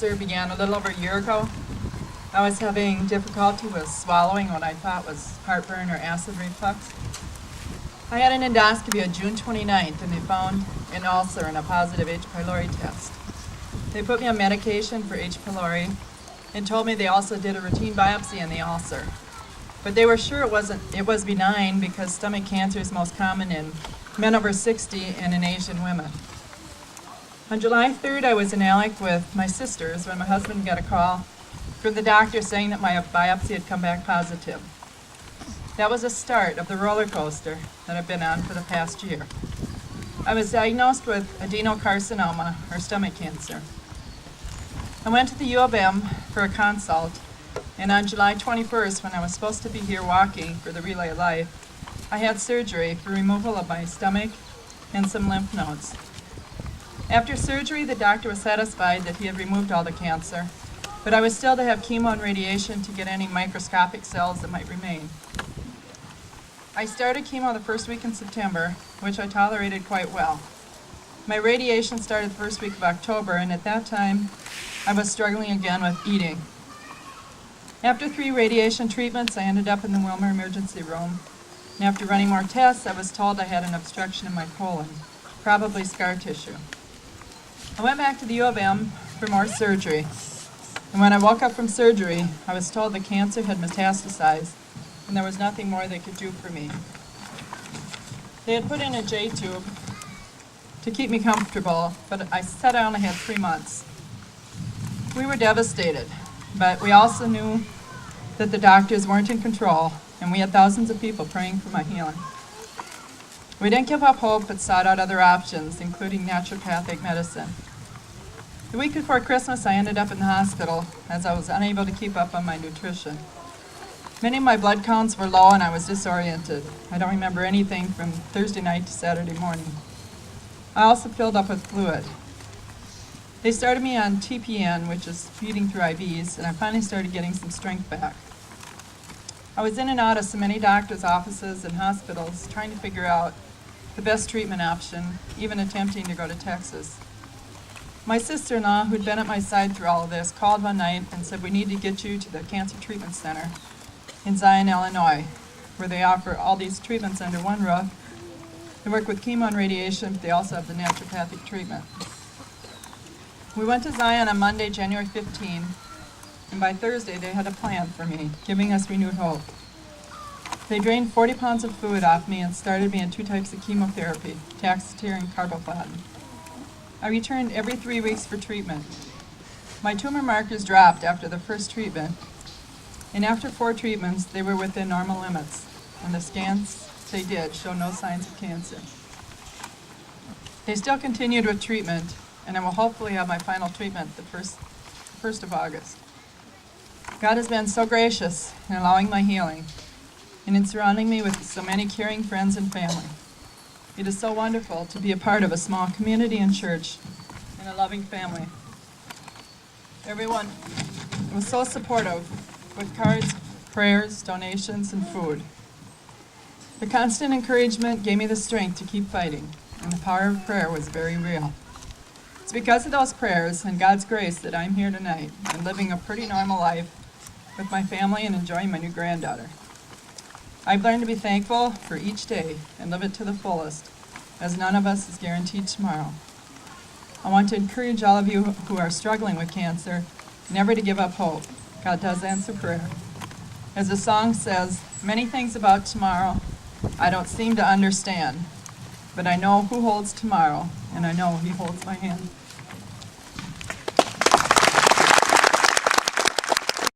cancer began a little over a year ago. I was having difficulty with swallowing what I thought was heartburn or acid reflux. I had an endoscopy on June 29th, and they found an ulcer and a positive H. pylori test. They put me on medication for H. pylori and told me they also did a routine biopsy on the ulcer. But they were sure it was benign because stomach cancer is most common in men over 60 and in Asian women. On July 3rd, I was in Alec with my sisters when my husband got a call from the doctor saying that my biopsy had come back positive. That was the start of the roller coaster that I've been on for the past year. I was diagnosed with adenocarcinoma, or stomach cancer. I went to the U of M for a consult, and on July 21st, when I was supposed to be here walking for the Relay of Life, I had surgery for removal of my stomach and some lymph nodes. After surgery, the doctor was satisfied that he had removed all the cancer, but I was still to have chemo and radiation to get any microscopic cells that might remain. I started chemo the first week in September, which I tolerated quite well. My radiation started the first week of October, and at that time, I was struggling again with eating. After 3 radiation treatments, I ended up in the Wilmer emergency room, and after running more tests, I was told I had an obstruction in my colon, probably scar tissue. I went back to the U of M for more surgery, and when I woke up from surgery, I was told the cancer had metastasized, and there was nothing more they could do for me. They had put in a J-tube to keep me comfortable, but I said I only had 3 months. We were devastated, but we also knew that the doctors weren't in control, and we had thousands of people praying for my healing. We didn't give up hope, but sought out other options, including naturopathic medicine. The week before Christmas, I ended up in the hospital as I was unable to keep up on my nutrition. Many of my blood counts were low and I was disoriented. I don't remember anything from Thursday night to Saturday morning. I also filled up with fluid. They started me on TPN, which is feeding through IVs, and I finally started getting some strength back. I was in and out of so many doctors' offices and hospitals trying to figure out the best treatment option, even attempting to go to Texas. My sister-in-law, who'd been at my side through all of this, called one night and said, "We need to get you to the Cancer Treatment Center in Zion, Illinois, where they offer all these treatments under one roof. They work with chemo and radiation, but they also have the naturopathic treatment." We went to Zion on Monday, January 15, and by Thursday they had a plan for me, giving us renewed hope. They drained 40 pounds of fluid off me and started me on 2 types of chemotherapy, Taxotere and carboplatin. I returned every 3 weeks for treatment. My tumor markers dropped after the first treatment, and after 4 treatments, they were within normal limits, and the scans they did show no signs of cancer. They still continued with treatment, and I will hopefully have my final treatment the 1st of August. God has been so gracious in allowing my healing and in surrounding me with so many caring friends and family. It is so wonderful to be a part of a small community and church and a loving family. Everyone was so supportive with cards, prayers, donations, and food. The constant encouragement gave me the strength to keep fighting, and the power of prayer was very real. It's because of those prayers and God's grace that I'm here tonight and living a pretty normal life with my family and enjoying my new granddaughter. I've learned to be thankful for each day and live it to the fullest, as none of us is guaranteed tomorrow. I want to encourage all of you who are struggling with cancer never to give up hope. God does answer prayer. As the song says, "Many things about tomorrow I don't seem to understand, but I know who holds tomorrow, and I know He holds my hand."